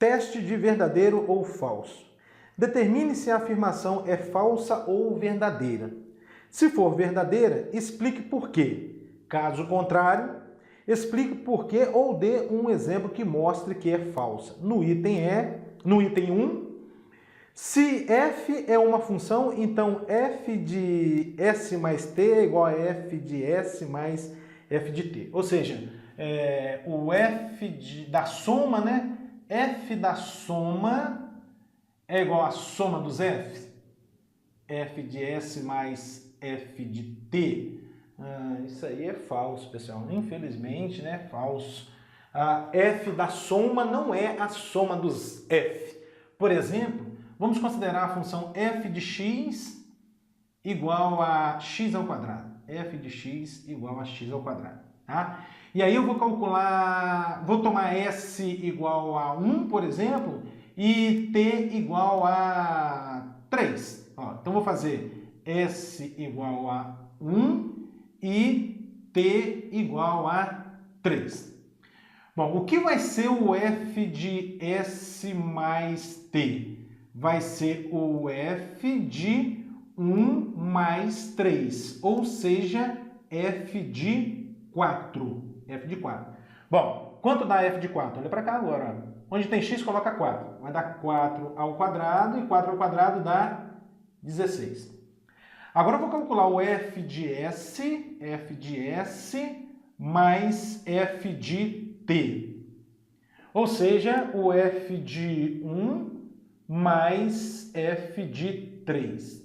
Teste de verdadeiro ou falso. Determine se a afirmação é falsa ou verdadeira. Se for verdadeira, explique por quê. Caso contrário, explique por quê ou dê um exemplo que mostre que é falsa. No item 1, se f é uma função, então f de s mais t é igual a f de s mais f de t. Ou seja, o da soma, né? F da soma é igual à soma dos f's. F de s mais f de t. Isso aí é falso, pessoal. Infelizmente, né? Falso. A f da soma não é a soma dos f. Por exemplo, vamos considerar a função f de x igual a x ao quadrado. F de x igual a x ao quadrado. Tá? E aí eu vou calcular, vou tomar s igual a 1, por exemplo, e t igual a 3. Então vou fazer s igual a 1 e t igual a 3. Bom, o que vai ser o f de s mais t? Vai ser o f de 1 mais 3, ou seja, f de 4. F de 4. Bom, quanto dá f de 4? Olha para cá agora. Onde tem x, coloca 4. Vai dar 4 ao quadrado, e 4 ao quadrado dá 16. Agora eu vou calcular o f de s mais f de t. Ou seja, o f de 1 mais f de 3.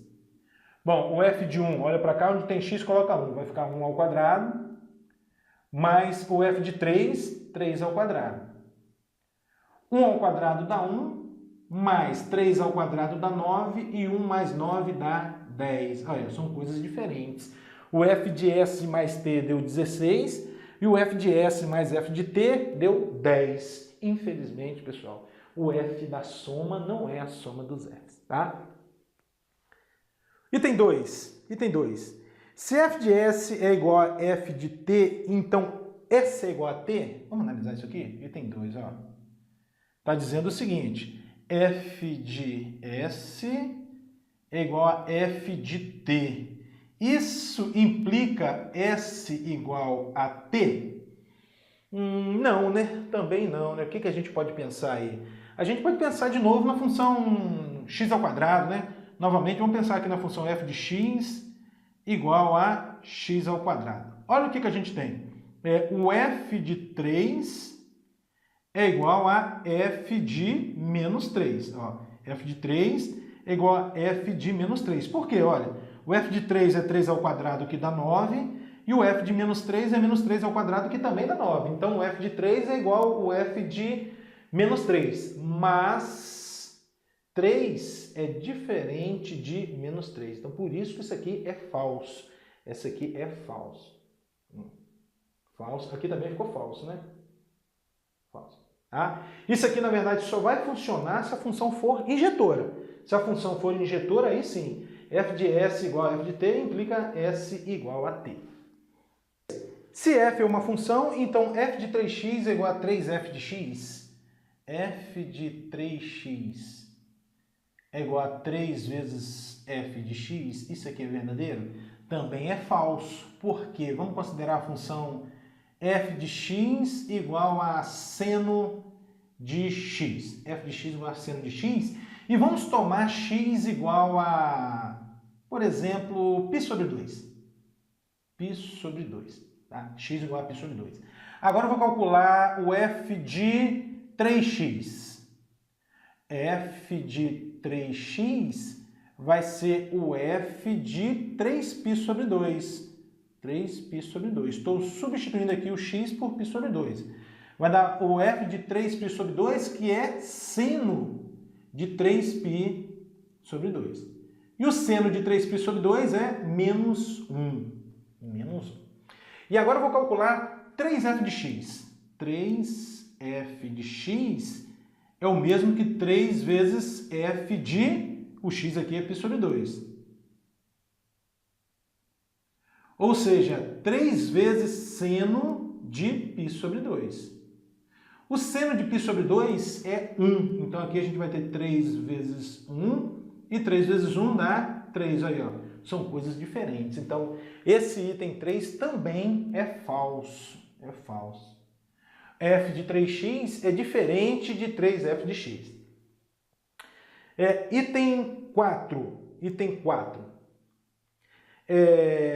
Bom, o f de 1, olha para cá, onde tem x, coloca 1. Vai ficar 1 ao quadrado, mais o f de 3, 3 ao quadrado. 1 ao quadrado dá 1, mais 3 ao quadrado dá 9, e 1 mais 9 dá 10. Olha, são coisas diferentes. O f de s mais t deu 16, e o f de s mais f de t deu 10. Infelizmente, pessoal, o f da soma não é a soma dos f's, tá? Item 2. Se f de s é igual a f de t, então s é igual a t? Vamos analisar isso aqui? Item 2, ó. Está dizendo o seguinte, f de s é igual a f de t. Isso implica s igual a t? Não, né? Também não, né? O que a gente pode pensar aí? A gente pode pensar de novo na função x ao quadrado, né? Novamente, vamos pensar aqui na função f de x igual a x ao quadrado. Olha o que a gente tem. O f de 3 é igual a f de menos 3. Ó, f de 3 é igual a f de menos 3. Por quê? Olha, o f de 3 é 3 ao quadrado, que dá 9, e o f de menos 3 é menos 3 ao quadrado, que também dá 9. Então, o f de 3 é igual ao f de menos 3. Mas 3 é diferente de menos 3. Então, por isso que isso aqui é falso. Essa aqui é falso. Falso. Aqui também ficou falso, né? Falso. Tá? Isso aqui, na verdade, só vai funcionar se a função for injetora. Se a função for injetora, aí sim, f de s igual a f de t implica s igual a t. Se f é uma função, então f de 3x é igual a 3f de x. F de 3x é igual a 3 vezes f de x. Isso aqui é verdadeiro? Também é falso. Por quê? Vamos considerar a função f de x igual a seno de x. F de x igual a seno de x. E vamos tomar x igual a, por exemplo, π sobre 2. Π sobre 2. Tá? X igual a π sobre 2. Agora eu vou calcular o f de 3x. F de 3x vai ser o f de 3π sobre 2. 3π sobre 2. Estou substituindo aqui o x por π sobre 2. Vai dar o f de 3π sobre 2, que é seno de 3π sobre 2. E o seno de 3π sobre 2 é menos 1. Menos 1. E agora eu vou calcular 3f de x. 3f de x é o mesmo que 3 vezes f de... O x aqui é π sobre 2. Ou seja, 3 vezes seno de π sobre 2. O seno de π sobre 2 é 1. Então aqui a gente vai ter 3 vezes 1 e 3 vezes 1 dá 3. Aí, ó. São coisas diferentes. Então esse item 3 também é falso. É falso. f de 3x é diferente de 3f de x. Item 4. Item 4.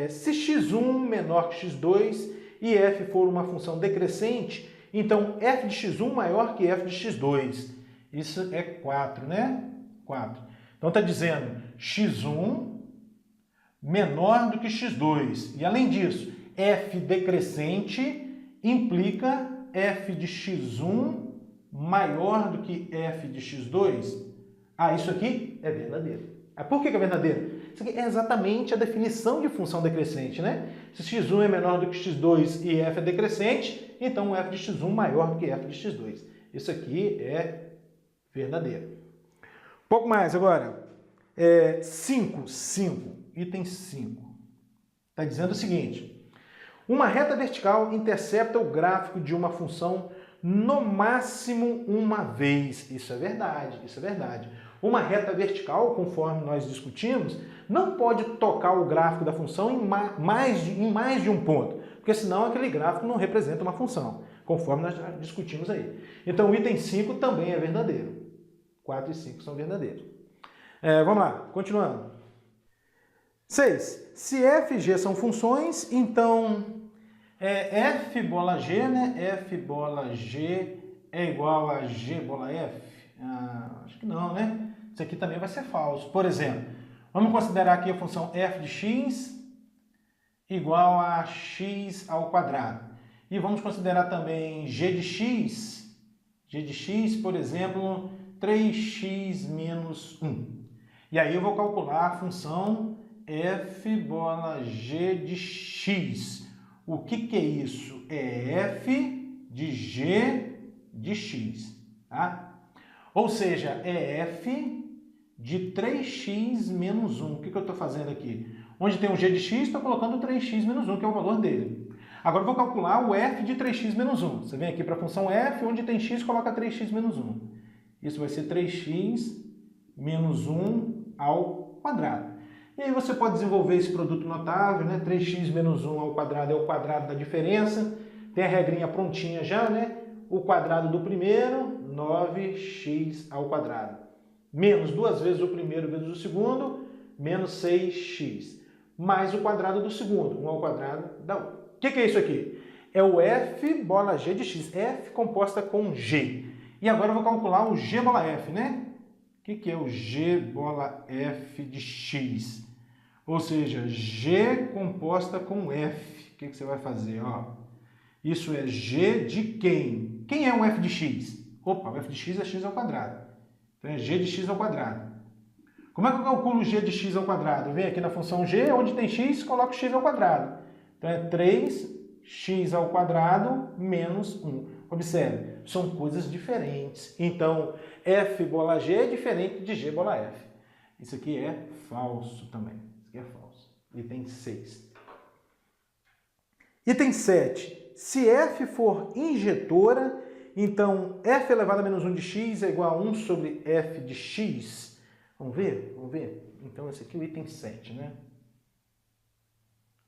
Se x1 menor que x2 e f for uma função decrescente, então f de x1 maior que f de x2. Isso é 4, né? 4. Então está dizendo x1 menor do que x2. E além disso, f decrescente implica f de x1 maior do que f de x2. Ah, isso aqui é verdadeiro. Por que é verdadeiro? Isso aqui é exatamente a definição de função decrescente, né? Se x1 é menor do que x2 e f é decrescente, então f de x1 maior do que f de x2. Isso aqui é verdadeiro. Um pouco mais agora. 5. Item 5. Está dizendo o seguinte. Uma reta vertical intercepta o gráfico de uma função no máximo uma vez. Isso é verdade, isso é verdade. Uma reta vertical, conforme nós discutimos, não pode tocar o gráfico da função em mais de um ponto, porque senão aquele gráfico não representa uma função, conforme nós já discutimos aí. Então o item 5 também é verdadeiro. 4 e 5 são verdadeiros. Vamos lá, continuando. 6. Se f e g são funções, então f bola g, né? F bola g é igual a g bola f? Acho que não, né? Isso aqui também vai ser falso. Por exemplo, vamos considerar aqui a função f de x igual a x ao quadrado. E vamos considerar também g de x, por exemplo, 3x menos 1. E aí eu vou calcular a função f bola g de x. O que é isso? É f de g de x, tá? Ou seja, é f de 3x menos 1. O que eu estou fazendo aqui? Onde tem um g de x, estou colocando 3x menos 1, que é o valor dele. Agora eu vou calcular o f de 3x menos 1. Você vem aqui para a função f, onde tem x, coloca 3x menos 1. Isso vai ser 3x menos 1 ao quadrado. E aí você pode desenvolver esse produto notável, né? 3x menos 1 ao quadrado é o quadrado da diferença. Tem a regrinha prontinha já, né? O quadrado do primeiro, 9x ao quadrado. Menos 2 vezes o primeiro vezes o segundo, menos 6x. Mais o quadrado do segundo, 1 ao quadrado dá 1. O que é isso aqui? É o f bola g de x. F composta com g. E agora eu vou calcular o g bola f, né? O que é o g bola f de x? Ou seja, g composta com f. O que você vai fazer? Ó, isso é g de quem? Quem é o f de x? Opa, o f de x é x ao quadrado. Então é g de x ao quadrado. Como é que eu calculo g de x ao quadrado? Eu venho aqui na função g, onde tem x, coloco x ao quadrado. Então é 3x ao quadrado menos 1. Observe, são coisas diferentes. Então, f bola g é diferente de g bola f. Isso aqui é falso também. Isso aqui é falso. Item 6. Item 7. Se f for injetora, então f elevado a menos 1 de x é igual a 1 sobre f de x. Vamos ver? Vamos ver? Então, esse aqui é o item 7, né?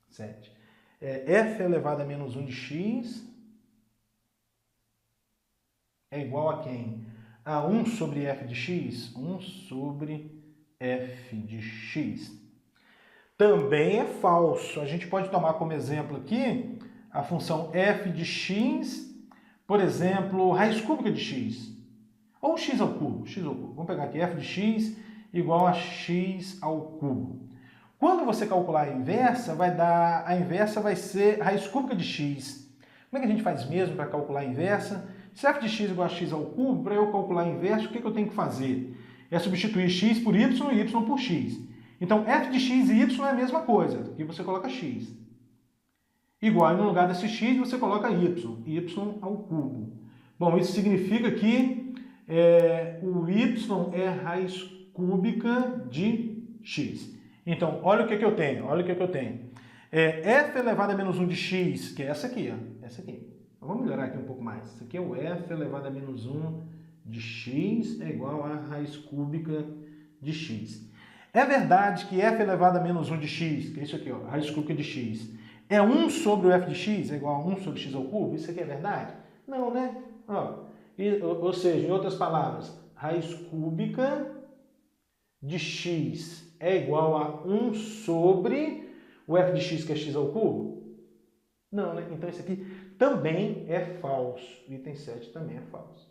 7. F elevado a menos 1 de x é igual a quem? A 1 sobre f de x? 1 sobre f de x. Também é falso. A gente pode tomar como exemplo aqui a função f de x, por exemplo, raiz cúbica de x. Ou x ao cubo. Vamos pegar aqui f de x igual a x ao cubo. Quando você calcular a inversa, vai ser raiz cúbica de x. Como é que a gente faz mesmo para calcular a inversa? Se f de x igual a x ao cubo, para eu calcular a inversa, o que eu tenho que fazer? É substituir x por y e y por x. Então, f de x e y é a mesma coisa. Aqui você coloca x. Igual, no lugar desse x, você coloca y ao cubo. Bom, isso significa que o y é raiz cúbica de x. Então, olha o que eu tenho. F elevado a menos 1 de x, que é essa aqui. Ó, essa aqui. Vamos melhorar aqui um pouco mais. Isso aqui é o f elevado a menos 1 de x é igual a raiz cúbica de x. É verdade que f elevado a menos 1 de x, que é isso aqui, ó, raiz cúbica de x, é 1 sobre o f de x, é igual a 1 sobre x ao cubo? Isso aqui é verdade? Não, né? Ó, ou seja, em outras palavras, raiz cúbica de x é igual a 1 sobre o f de x, que é x ao cubo? Não, né? Então isso aqui também é falso. O item 7 também é falso.